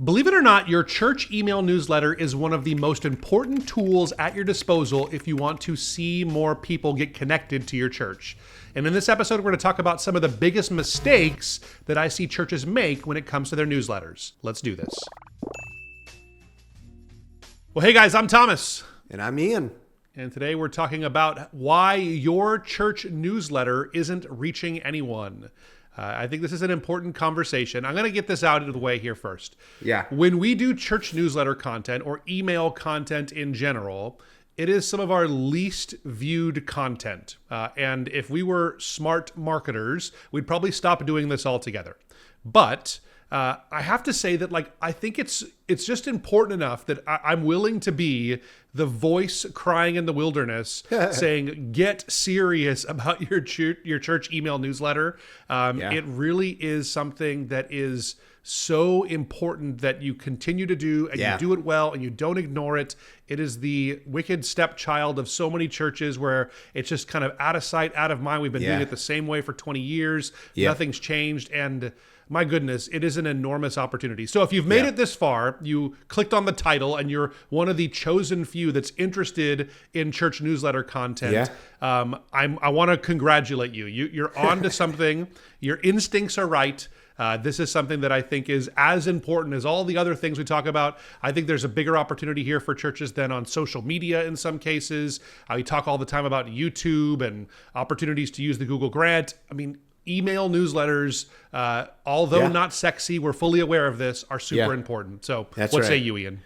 Believe it or not, your church email newsletter is one of the most important tools at your disposal if you want to see more people get connected to your church. And in this episode, we're going to talk about some of the biggest mistakes that I see churches make when it comes to their newsletters. Let's do this. Well, hey guys, I'm Thomas. And I'm Ian. And today we're talking about why your church newsletter isn't reaching anyone. I think this is an important conversation. I'm going to get this out of the way here first. Yeah. When we do church newsletter content or email content in general, it is some of our least viewed content. And if we were smart marketers, we'd probably stop doing this altogether. But I have to say that, I think it's just important enough that I'm willing to be the voice crying in the wilderness, saying, "Get serious about your church email newsletter." It really is something that is so important that you continue to do, and you do it well, and you don't ignore it. It is the wicked stepchild of so many churches where it's just kind of out of sight, out of mind. We've been doing it the same way for 20 years. Nothing's changed, and my goodness, it is an enormous opportunity. So if you've made it this far, you clicked on the title and you're one of the chosen few that's interested in church newsletter content, I want to congratulate you. You're on to something. Your instincts are right. This is something that I think is as important as all the other things we talk about. I think there's a bigger opportunity here for churches than on social media in some cases. We talk all the time about YouTube and opportunities to use the Google Grant. I mean, email newsletters, although not sexy, we're fully aware of this, are super important. So what say you, Ian?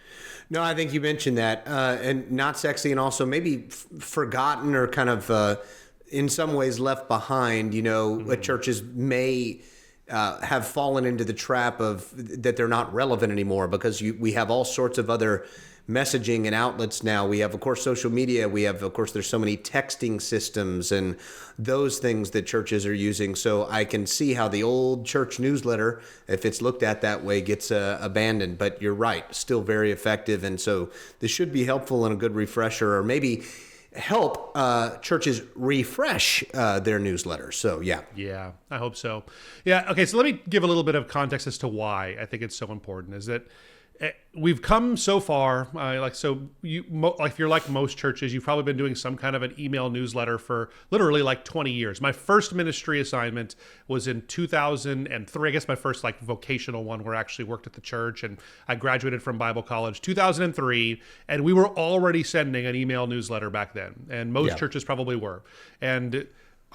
No, I think you mentioned that, and not sexy, and also maybe forgotten or kind of in some ways left behind. Churches may have fallen into the trap of that they're not relevant anymore because we have all sorts of other messaging and outlets now. We have, of course, social media. We have, of course, there's so many texting systems and those things that churches are using. So I can see how the old church newsletter, if it's looked at that way, gets abandoned. But you're right, still very effective. And so this should be helpful and a good refresher, or maybe help churches refresh their newsletters. So, yeah, I hope so. Yeah. Okay. So let me give a little bit of context as to why I think it's so important. Is that we've come so far, if you're like most churches, you've probably been doing some kind of an email newsletter for literally 20 years. My first ministry assignment was in 2003. I guess my first vocational one where I actually worked at the church, and I graduated from Bible college 2003, and we were already sending an email newsletter back then, and most churches probably were. And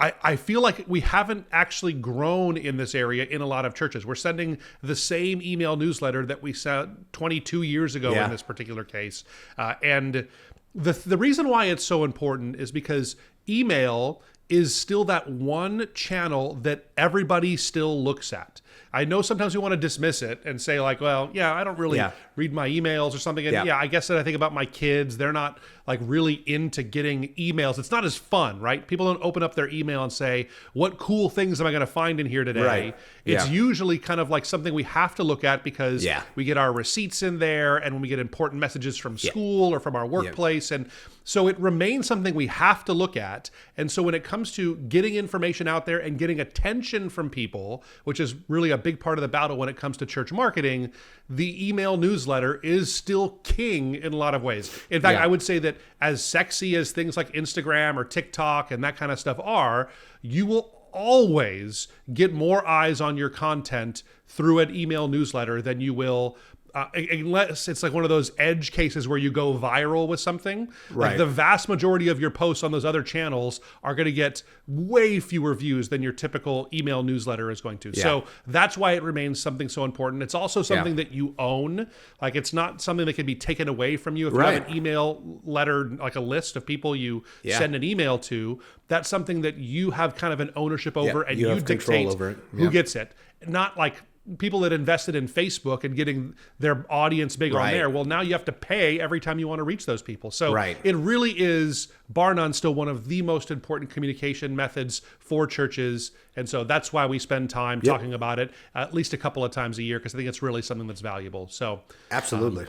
I feel like we haven't actually grown in this area in a lot of churches. We're sending the same email newsletter that we sent 22 years ago in this particular case. And the reason why it's so important is because email is still that one channel that everybody still looks at. I know sometimes we want to dismiss it and say I don't really read my emails or something. And I guess that I think about my kids. They're not really into getting emails. It's not as fun, right? People don't open up their email and say, what cool things am I going to find in here today? Right. It's usually kind of something we have to look at because we get our receipts in there, and when we get important messages from school or from our workplace. And so it remains something we have to look at. And so when it comes to getting information out there and getting attention from people, which is really a big part of the battle when it comes to church marketing, the email newsletter is still king in a lot of ways. In fact, I would say that as sexy as things like Instagram or TikTok and that kind of stuff are, you will always get more eyes on your content through an email newsletter than you will unless it's one of those edge cases where you go viral with something. Right. The vast majority of your posts on those other channels are going to get way fewer views than your typical email newsletter is going to. So that's why it remains something so important. It's also something that you own. It's not something that can be taken away from you. If you have an email letter, a list of people you send an email to, that's something that you have kind of an ownership over, and you dictate over it. Who gets it. Not people that invested in Facebook and getting their audience big on there. Well, now you have to pay every time you want to reach those people. So it really is, bar none, still one of the most important communication methods for churches. And so that's why we spend time talking about it at least a couple of times a year, because I think it's really something that's valuable. So absolutely.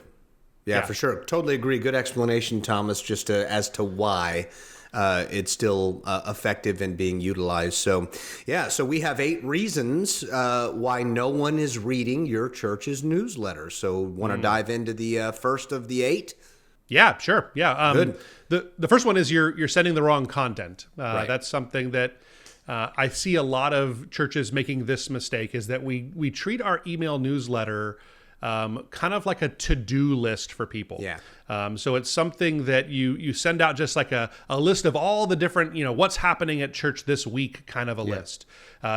For sure. Totally agree. Good explanation, Thomas, just as to why. it's still effective and being utilized. So, yeah, so we have 8 reasons why no one is reading your church's newsletter. So, want to dive into the first of the 8? Yeah, sure. Yeah. Good. The first one is you're sending the wrong content. Right. That's something that I see a lot of churches making this mistake, is that we treat our email newsletter kind of like a to-do list for people. Yeah. So it's something that you send out, just like a list of all the different, what's happening at church this week kind of a list.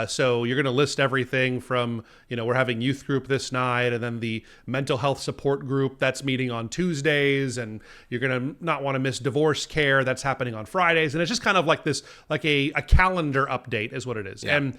So you're going to list everything from, we're having youth group this night, and then the mental health support group that's meeting on Tuesdays, and you're going to not want to miss divorce care that's happening on Fridays. And it's just kind of like this, like a calendar update is what it is. Yeah. And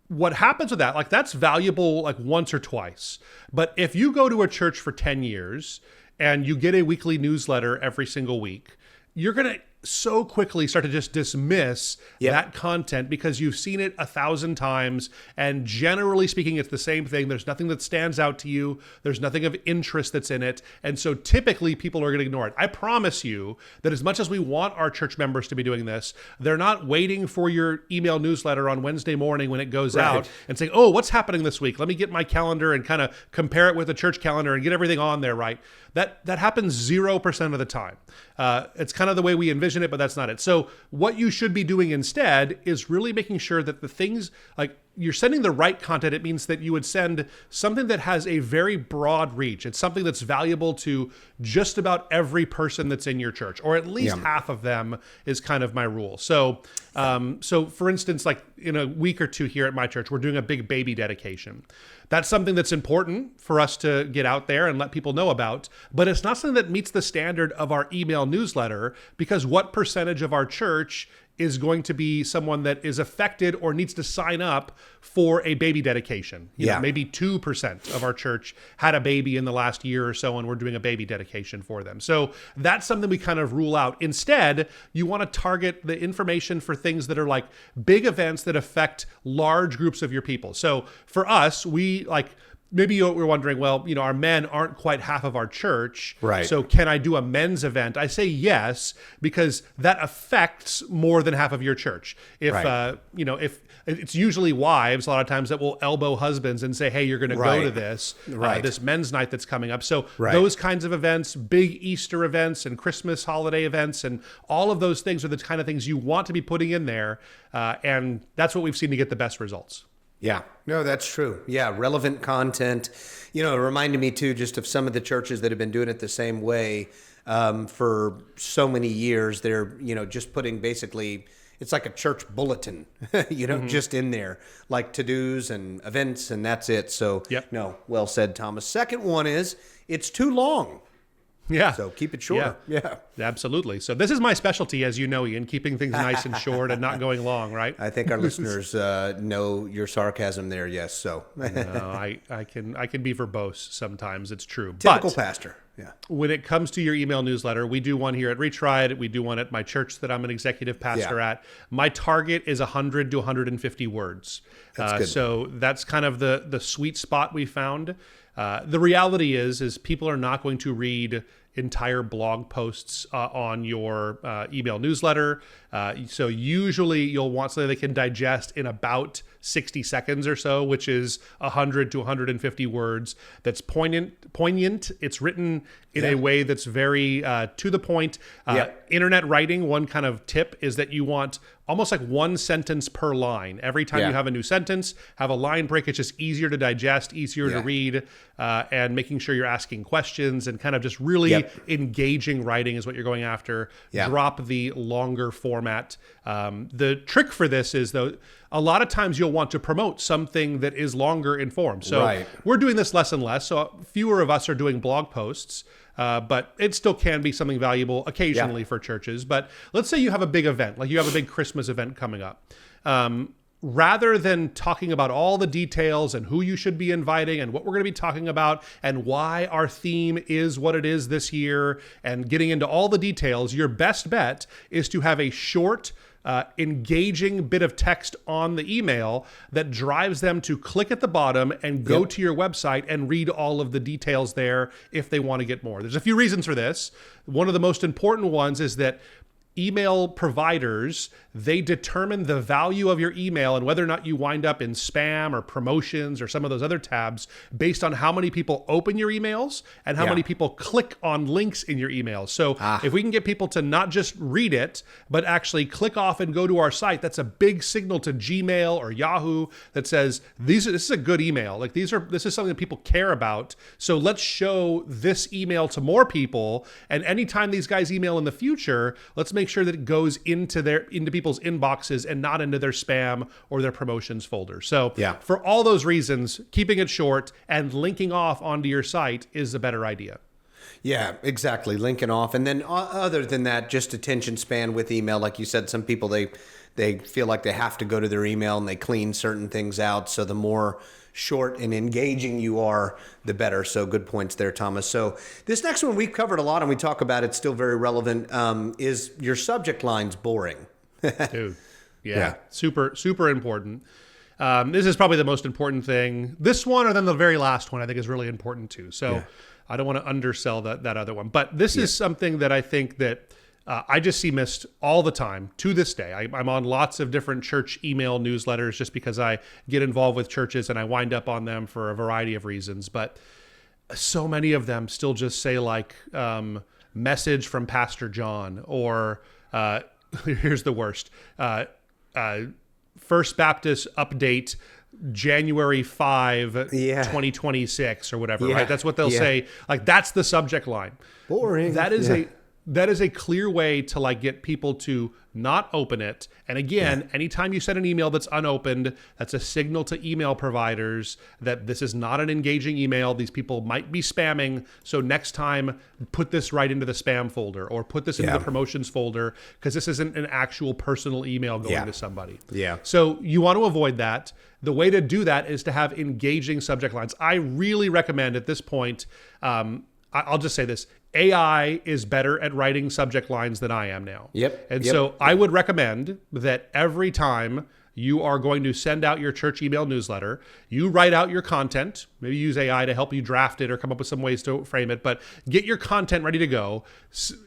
what happens with that, like, that's valuable like once or twice. But if you go to a church for 10 years and you get a weekly newsletter every single week, you're going to so quickly start to just dismiss that content because you've seen it 1,000 times. And generally speaking, it's the same thing. There's nothing that stands out to you. There's nothing of interest that's in it. And so typically people are going to ignore it. I promise you that as much as we want our church members to be doing this, they're not waiting for your email newsletter on Wednesday morning when it goes out and saying, oh, what's happening this week? Let me get my calendar and kind of compare it with the church calendar and get everything on there, right? That happens 0% of the time. It's kind of the way we envision it, but that's not it. So what you should be doing instead is really making sure that the things, like, you're sending the right content. It means that you would send something that has a very broad reach. It's something that's valuable to just about every person that's in your church, or at least half of them is kind of my rule. So, so for instance, like in a week or two here at my church, we're doing a big baby dedication. That's something that's important for us to get out there and let people know about, but it's not something that meets the standard of our email newsletter, because what percentage of our church is going to be someone that is affected or needs to sign up for a baby dedication? You know, maybe 2% of our church had a baby in the last year or so, and we're doing a baby dedication for them. So that's something we kind of rule out. Instead, you want to target the information for things that are like big events that affect large groups of your people. So for us, we like, maybe you're wondering, well, our men aren't quite half of our church. Right. So can I do a men's event? I say yes, because that affects more than half of your church. If, if it's usually wives a lot of times that will elbow husbands and say, hey, you're going to go to this, this men's night that's coming up. So those kinds of events, big Easter events and Christmas holiday events, and all of those things are the kind of things you want to be putting in there. And that's what we've seen to get the best results. Yeah, no, that's true. Yeah, relevant content. It reminded me too just of some of the churches that have been doing it the same way for so many years. They're, just putting basically, it's like a church bulletin, just in there, like to-dos and events, and that's it. So, no, well said, Thomas. Second one is, it's too long. Yeah. So keep it short. Yeah. Absolutely. So this is my specialty, as you know, Ian, keeping things nice and short and not going long, right? I think our listeners know your sarcasm there. Yes. So no, I can be verbose sometimes. It's true. Typical pastor. Yeah. When it comes to your email newsletter, we do one here at REACHRIGHT. We do one at my church that I'm an executive pastor at. My target is 100 to 150 words. That's good. So that's kind of the sweet spot we found. The reality is people are not going to read entire blog posts on your email newsletter. So usually you'll want something they can digest in about 60 seconds or so, which is 100 to 150 words. That's poignant. It's written in a way that's very to the point. Internet writing, one kind of tip is that you want almost like one sentence per line. Every time you have a new sentence, have a line break. It's just easier to digest, easier to read, and making sure you're asking questions and kind of just really engaging writing is what you're going after. Drop the longer format. The trick for this is, though, a lot of times you'll want to promote something that is longer in form. So we're doing this less and less. So fewer of us are doing blog posts. But it still can be something valuable occasionally for churches. But let's say you have a big event, like you have a big Christmas event coming up. Rather than talking about all the details and who you should be inviting and what we're going to be talking about and why our theme is what it is this year and getting into all the details, your best bet is to have a short, engaging bit of text on the email that drives them to click at the bottom and go to your website and read all of the details there if they want to get more. There's a few reasons for this. One of the most important ones is that email providers, they determine the value of your email and whether or not you wind up in spam or promotions or some of those other tabs based on how many people open your emails and how many people click on links in your emails. So if we can get people to not just read it, but actually click off and go to our site, that's a big signal to Gmail or Yahoo that says, this is a good email. Like this is something that people care about. So let's show this email to more people. And anytime these guys email in the future, let's make sure that it goes into people's inboxes and not into their spam or their promotions folder. So for all those reasons, keeping it short and linking off onto your site is a better idea. Yeah, exactly. Linking off. And then other than that, just attention span with email. Like you said, some people, they feel like they have to go to their email and they clean certain things out. So the more short and engaging you are, the better. So good points there, Thomas. So this next one we've covered a lot and we talk about it, still very relevant, is your subject lines boring? Dude, yeah. Super, super important. This is probably the most important thing. This one, or then the very last one, I think is really important too. So I don't want to undersell that other one. But this is something that I think that I just see missed all the time to this day. I'm on lots of different church email newsletters just because I get involved with churches and I wind up on them for a variety of reasons. But so many of them still just say like message from Pastor John or here's the worst. First Baptist update January 5, 2026 or whatever, right? That's what they'll say. Like that's the subject line. Boring. That is a clear way to like get people to not open it. And again, anytime you send an email that's unopened, that's a signal to email providers that this is not an engaging email. These people might be spamming. So next time, put this right into the spam folder or put this into the promotions folder because this isn't an actual personal email going to somebody. Yeah. So you want to avoid that. The way to do that is to have engaging subject lines. I really recommend at this point, I'll just say this, AI is better at writing subject lines than I am now. So I would recommend that every time you are going to send out your church email newsletter, you write out your content, maybe use AI to help you draft it or come up with some ways to frame it, but get your content ready to go.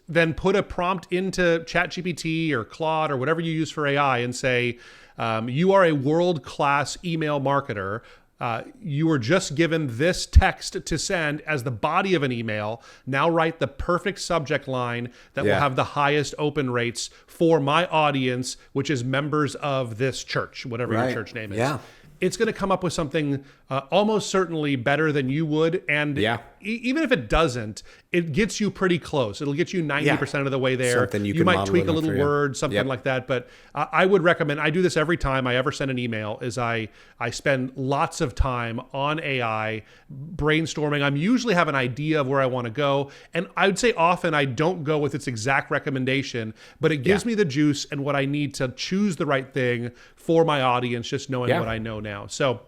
Then put a prompt into ChatGPT or Claude or whatever you use for AI and say, you are a world-class email marketer. You were just given this text to send as the body of an email. Now write the perfect subject line that will have the highest open rates for my audience, which is members of this church, whatever your church name is. It's going to come up with something almost certainly better than you would. And even if it doesn't, it gets you pretty close. It'll get you 90% of the way there. Something you might tweak a little word, something like that. But I would recommend, I do this every time I ever send an email, is I spend lots of time on AI brainstorming. I'm usually have an idea of where I want to go. And I would say often I don't go with its exact recommendation, but it gives me the juice and what I need to choose the right thing for my audience, just knowing what I know now. So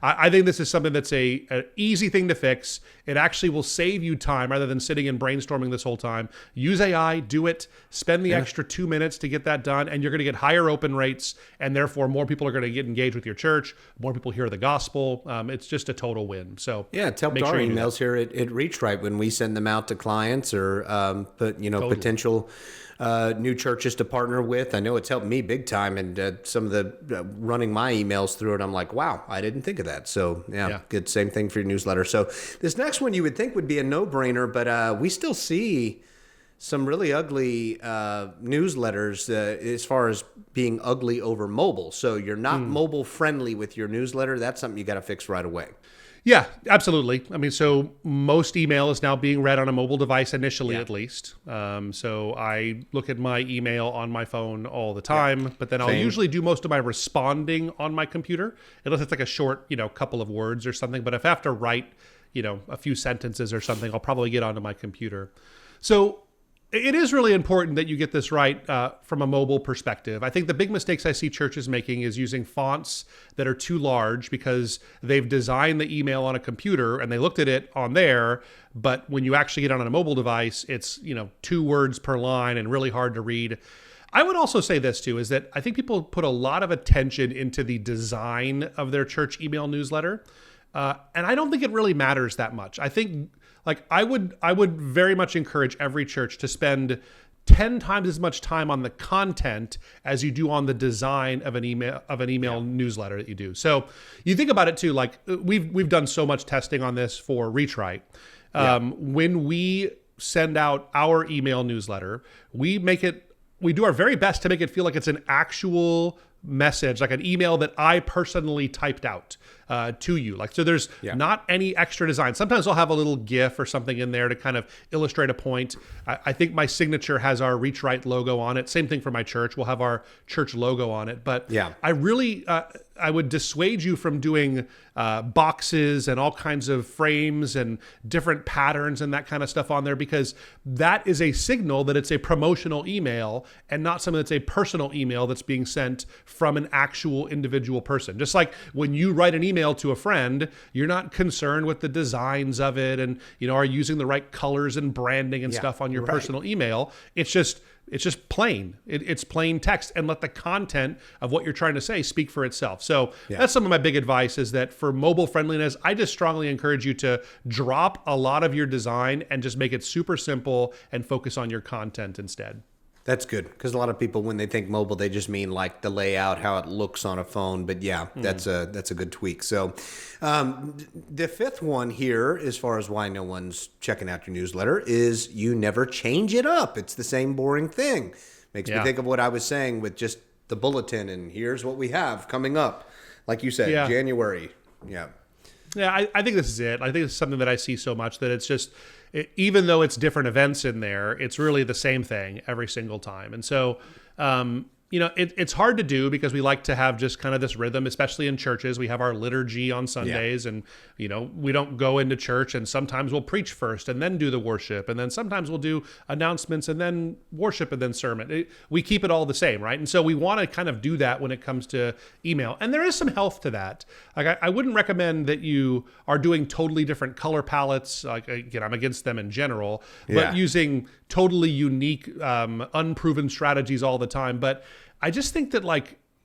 I think this is something that's an easy thing to fix. It actually will save you time rather than sitting and brainstorming this whole time. Use AI, do it, spend the extra 2 minutes to get that done, and you're going to get higher open rates, and therefore more people are going to get engaged with your church, more people hear the gospel. It's just a total win. So it's helped our emails here at REACHRIGHT when we send them out to clients or potential new churches to partner with. I know it's helped me big time, and some of the running my emails through it, I'm like, wow, I didn't think of that. So good. Same thing for your newsletter. So this next one you would think would be a no-brainer, but we still see some really ugly newsletters as far as being ugly over mobile. So you're not mobile friendly with your newsletter. That's something you got to fix right away. Yeah, absolutely. I mean, so most email is now being read on a mobile device initially, at least. So I look at my email on my phone all the time, but then I'll usually do most of my responding on my computer, unless it's like a short, couple of words or something. But if I have to write, a few sentences or something, I'll probably get onto my computer. So it is really important that you get this right from a mobile perspective. I think the big mistakes I see churches making is using fonts that are too large because they've designed the email on a computer and they looked at it on there, but when you actually get on a mobile device, it's 2 words per line and really hard to read. I would also say this too, is that I think people put a lot of attention into the design of their church email newsletter, and I don't think it really matters that much. I think I would very much encourage every church to spend 10 times as much time on the content as you do on the design of an email newsletter that you do. So you think about it too, like we've done so much testing on this for REACHRIGHT. When we send out our email newsletter, we do our very best to make it feel like it's an actual message, like an email that I personally typed out to you. Like, so there's not any extra design. Sometimes I'll have a little GIF or something in there to kind of illustrate a point. I think my signature has our REACHRIGHT logo on it. Same thing for my church. We'll have our church logo on it. But I really, I would dissuade you from doing boxes and all kinds of frames and different patterns and that kind of stuff on there, because that is a signal that it's a promotional email and not something that's a personal email that's being sent from an actual individual person. Just like when you write an email to a friend, you're not concerned with the designs of it and, are using the right colors and branding and stuff on your personal email. It's just plain. It's plain text, and let the content of what you're trying to say speak for itself. So that's some of my big advice, is that for mobile friendliness, I just strongly encourage you to drop a lot of your design and just make it super simple and focus on your content instead. That's good, because a lot of people, when they think mobile, they just mean like the layout, how it looks on a phone. But that's a good tweak. So the fifth one here, as far as why no one's checking out your newsletter, is you never change it up. It's the same boring thing. Makes me think of what I was saying with just the bulletin, and here's what we have coming up. Like you said, January. Yeah, I think this is it. I think it's something that I see so much that it's just, even though it's different events in there, it's really the same thing every single time. And so, it's hard to do because we like to have just kind of this rhythm, especially in churches. We have our liturgy on Sundays and, we don't go into church, and sometimes we'll preach first and then do the worship. And then sometimes we'll do announcements and then worship and then sermon. We keep it all the same, right? And so we want to kind of do that when it comes to email. And there is some health to that. Like I wouldn't recommend that you are doing totally different color palettes. Like, again, I'm against them in general, but using totally unique, unproven strategies all the time. But I just think that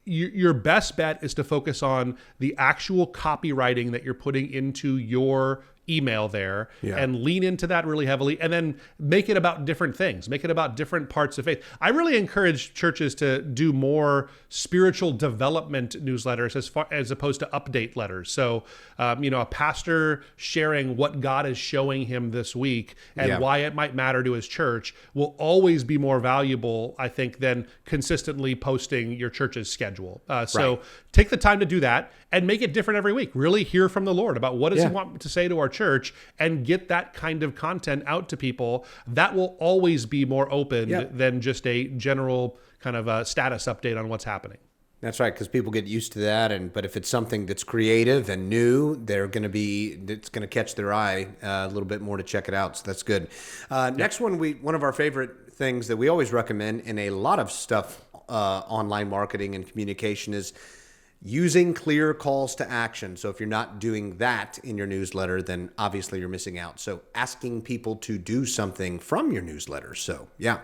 your best bet is to focus on the actual copywriting that you're putting into your email there and lean into that really heavily, and then make it about different things, make it about different parts of faith. I really encourage churches to do more spiritual development newsletters as opposed to update letters. So, a pastor sharing what God is showing him this week and why it might matter to his church will always be more valuable, I think, than consistently posting your church's schedule. So take the time to do that and make it different every week. Really hear from the Lord about what does he want to say to our church, and get that kind of content out to people. That will always be more open than just a general kind of a status update on what's happening. That's right, because people get used to that, but if it's something that's creative and new, it's going to catch their eye a little bit more to check it out. So that's good. Next one of our favorite things that we always recommend in a lot of stuff, online marketing and communication, is using clear calls to action. So if you're not doing that in your newsletter, then obviously you're missing out. So asking people to do something from your newsletter. So Yeah.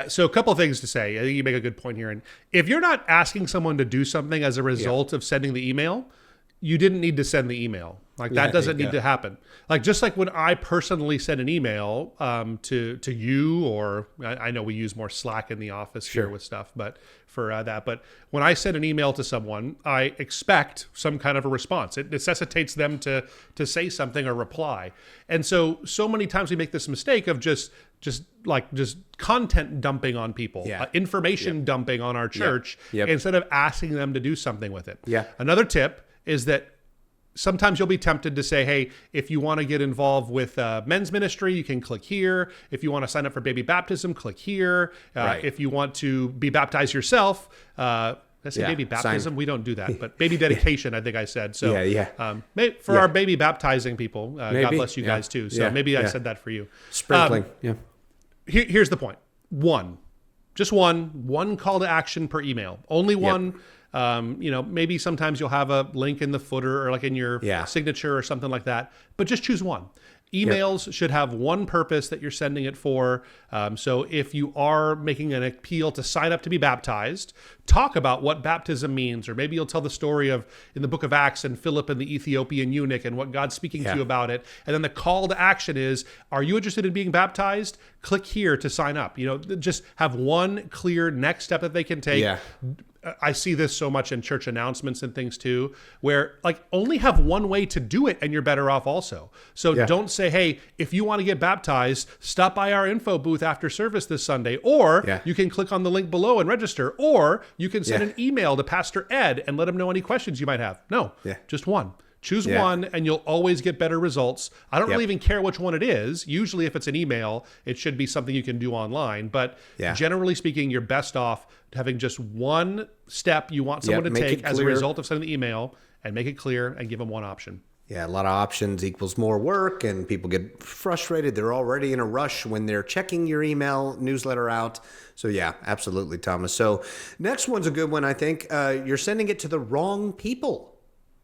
So a couple of things to say. I think you make a good point here. And if you're not asking someone to do something as a result of sending the email, you didn't need to send the email. That doesn't need to happen. Just like when I personally send an email to you, or I know we use more Slack in the office here with stuff, but for that. But when I send an email to someone, I expect some kind of a response. It necessitates them to say something or reply. And so many times we make this mistake of just content dumping on people, information dumping on our church, instead of asking them to do something with it. Another tip is that sometimes you'll be tempted to say, hey, if you want to get involved with men's ministry, you can click here. If you want to sign up for baby baptism, click here. If you want to be baptized yourself, let's say baby baptism. We don't do that, but baby dedication, I think I said. So for our baby baptizing people, God bless you guys too. So maybe I said that for you. Sprinkling. Here's the point. Just one call to action per email. Only one. Maybe sometimes you'll have a link in the footer or in your signature or something like that, but just choose one. Emails should have one purpose that you're sending it for. So if you are making an appeal to sign up to be baptized, talk about what baptism means, or maybe you'll tell the story of in the book of Acts and Philip and the Ethiopian eunuch and what God's speaking to you about it. And then the call to action is, are you interested in being baptized? Click here to sign up. Just have one clear next step that they can take. Yeah. I see this so much in church announcements and things too, where only have one way to do it and you're better off also. So don't say, hey, if you want to get baptized, stop by our info booth after service this Sunday, or you can click on the link below and register, or you can send an email to Pastor Ed and let him know any questions you might have. No, just one. Choose one and you'll always get better results. I don't really even care which one it is. Usually if it's an email, it should be something you can do online. But generally speaking, you're best off having just one step you want someone to take as a result of sending the email, and make it clear and give them one option. Yeah, a lot of options equals more work, and people get frustrated. They're already in a rush when they're checking your email newsletter out. So yeah, absolutely, Thomas. So next one's a good one, I think. You're sending it to the wrong people.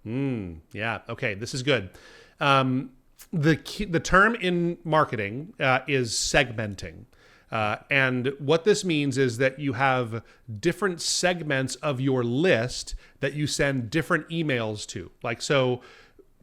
Yeah. Okay. This is good. The term in marketing is segmenting. And what this means is that you have different segments of your list that you send different emails to. So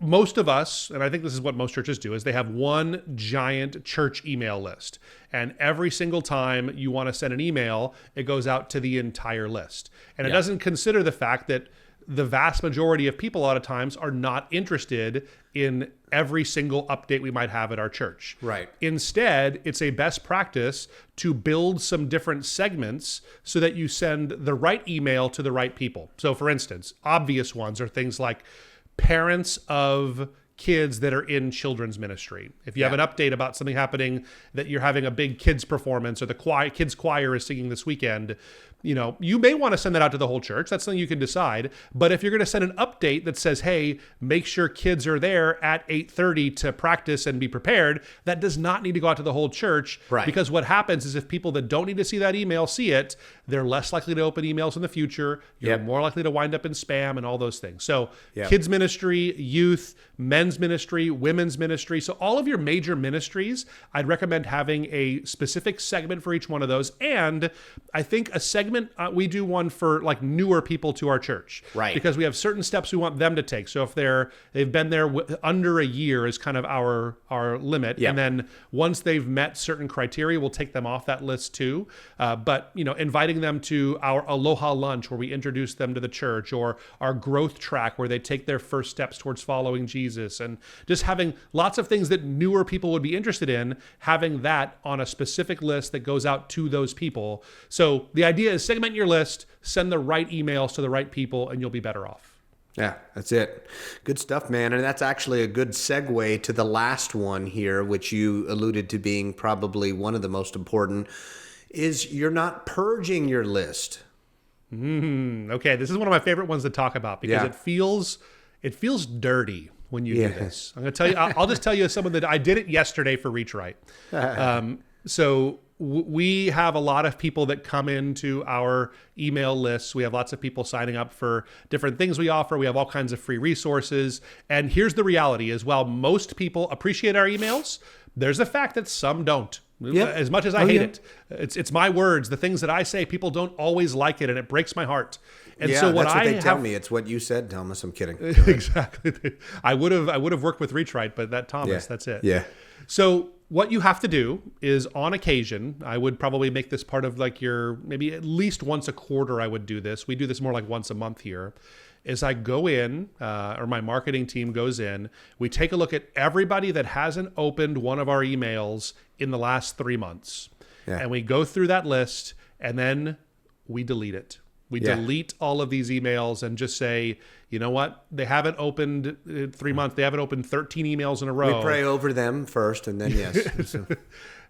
most of us, and I think this is what most churches do, is they have one giant church email list. And every single time you want to send an email, it goes out to the entire list. And it doesn't consider the fact that the vast majority of people a lot of times are not interested in every single update we might have at our church. Right. Instead, it's a best practice to build some different segments so that you send the right email to the right people. So for instance, obvious ones are things like parents of kids that are in children's ministry. If you have an update about something happening, that you're having a big kids performance, or the kids choir is singing this weekend, you may want to send that out to the whole church. That's something you can decide. But if you're going to send an update that says, hey, make sure kids are there at 8:30 to practice and be prepared, that does not need to go out to the whole church. Right. Because what happens is if people that don't need to see that email see it, they're less likely to open emails in the future. You're more likely to wind up in spam and all those things. So kids ministry, youth, men's ministry, women's ministry. So all of your major ministries, I'd recommend having a specific segment for each one of those. And I think a segment, we do one for newer people to our church. Right. Because we have certain steps we want them to take. So if they've been there under a year is kind of our limit. And then once they've met certain criteria, we'll take them off that list too. But inviting them to our Aloha lunch where we introduce them to the church, or our growth track where they take their first steps towards following Jesus, and just having lots of things that newer people would be interested in, having that on a specific list that goes out to those people. So the idea is segment your list, send the right emails to the right people, and you'll be better off. Yeah, that's it. Good stuff, man. And that's actually a good segue to the last one here, which you alluded to being probably one of the most important, is you're not purging your list. Okay, this is one of my favorite ones to talk about because it feels dirty when you do this. I'm going to tell you, I'll just tell you someone that I did it yesterday for REACHRIGHT. So we have a lot of people that come into our email lists. We have lots of people signing up for different things we offer. We have all kinds of free resources. And here's the reality is, while most people appreciate our emails, there's a fact that some don't. As much as I hate it, it's my words. The things that I say, people don't always like it, and it breaks my heart. And so that's what they tell me. It's what you said, Thomas. I'm kidding. Exactly. I would have worked with REACHRIGHT, but that Thomas, that's it. Yeah. So what you have to do is, on occasion, I would probably make this part of your, maybe at least once a quarter I would do this. We do this more like once a month here. Is I go in, or my marketing team goes in, we take a look at everybody that hasn't opened one of our emails in the last 3 months. And we go through that list, and then we delete it. We delete all of these emails and just say, you know what? They haven't opened 3 months. They haven't opened 13 emails in a row. We pray over them first, and then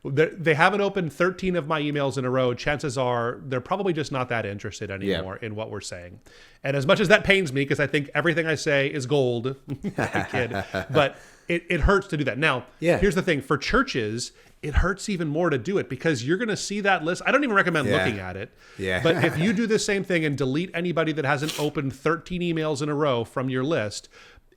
They haven't opened 13 of my emails in a row. Chances are they're probably just not that interested anymore in what we're saying. And as much as that pains me, because I think everything I say is gold, kid, but it hurts to do that. Now, here's the thing. For churches, it hurts even more to do it because you're going to see that list. I don't even recommend looking at it. But if you do the same thing and delete anybody that hasn't opened 13 emails in a row from your list,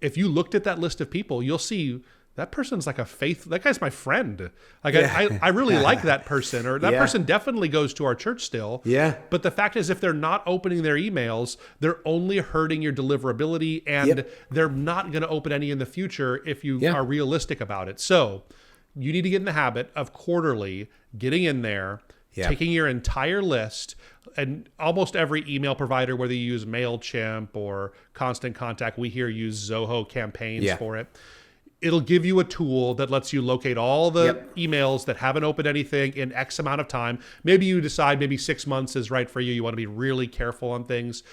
if you looked at that list of people, you'll see that person's like that guy's my friend. Like I really like that person, or that person definitely goes to our church still. Yeah. But the fact is, if they're not opening their emails, they're only hurting your deliverability, and they're not going to open any in the future if you are realistic about it. So you need to get in the habit of quarterly getting in there, taking your entire list, and almost every email provider, whether you use MailChimp or Constant Contact, we here use Zoho campaigns for it. It'll give you a tool that lets you locate all the emails that haven't opened anything in X amount of time. Maybe you decide maybe 6 months is right for you. You want to be really careful on things.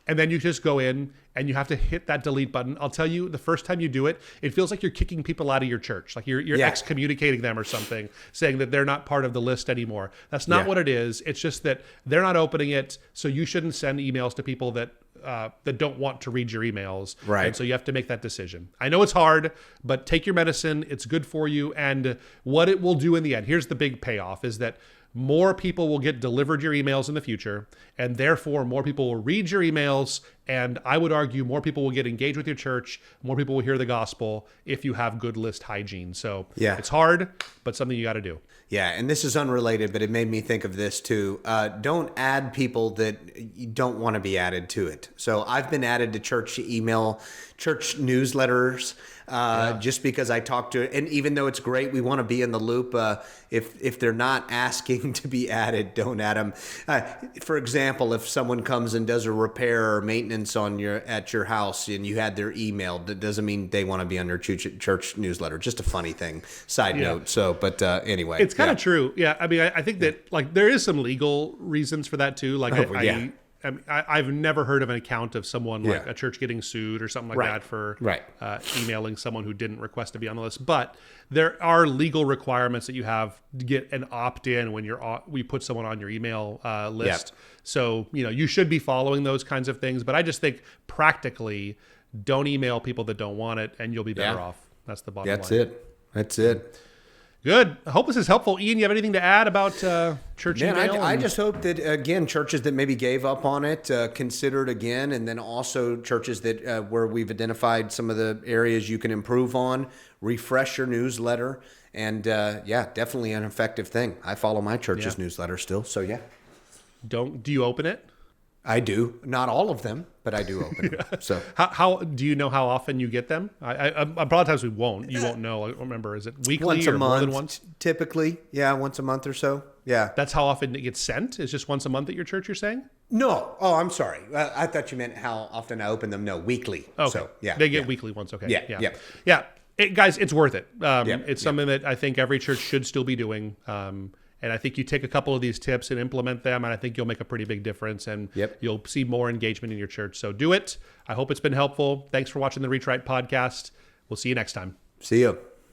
And then you just go in and you have to hit that delete button. I'll tell you, the first time you do it, it feels like you're kicking people out of your church. Like you're excommunicating them or something, saying that they're not part of the list anymore. That's not what it is. It's just that they're not opening it. So you shouldn't send emails to people that don't want to read your emails. Right. And so you have to make that decision. I know it's hard, but take your medicine. It's good for you. And what it will do in the end, here's the big payoff, is that more people will get delivered your emails in the future, and therefore more people will read your emails, and I would argue more people will get engaged with your church, more people will hear the gospel if you have good list hygiene. So it's hard, but something you got to do. Yeah, and this is unrelated, but it made me think of this too. Don't add people that you don't want to be added to it. So I've been added to church email, church newsletters, just because I talk to, and even though it's great, we want to be in the loop. If they're not asking to be added, don't add them. For example, if someone comes and does a repair or maintenance at your house and you had their email, that doesn't mean they want to be on your church newsletter. Just a funny thing, side note. So, but anyway, it's kind of true. Yeah, I mean, I think that like there is some legal reasons for that too. Like I've never heard of an account of someone like a church getting sued or something like that for emailing someone who didn't request to be on the list. But there are legal requirements that you have to get an opt-in when we put someone on your email list. So, you should be following those kinds of things. But I just think practically, don't email people that don't want it, and you'll be better off. That's the bottom line. That's it. Good. I hope this is helpful. Ian, you have anything to add about church email? I just hope that, again, churches that maybe gave up on it, consider it again. And then also churches that where we've identified some of the areas you can improve on, refresh your newsletter. And definitely an effective thing. I follow my church's newsletter still. So, Do you open it? I do. Not all of them, but I do open them. So how do you know how often you get them? I a lot of times you won't know. I don't remember. Is it weekly once a or month, more than once? Typically, once a month or so. Yeah. That's how often it gets sent? It's just once a month at your church, you're saying? No. Oh, I'm sorry. I thought you meant how often I open them. No, weekly. Okay. So, They get weekly ones. Okay. Yeah. Guys, it's worth it. It's something that I think every church should still be doing. And I think you take a couple of these tips and implement them, and I think you'll make a pretty big difference, and you'll see more engagement in your church. So do it. I hope it's been helpful. Thanks for watching the Reach Right podcast. We'll see you next time. See you.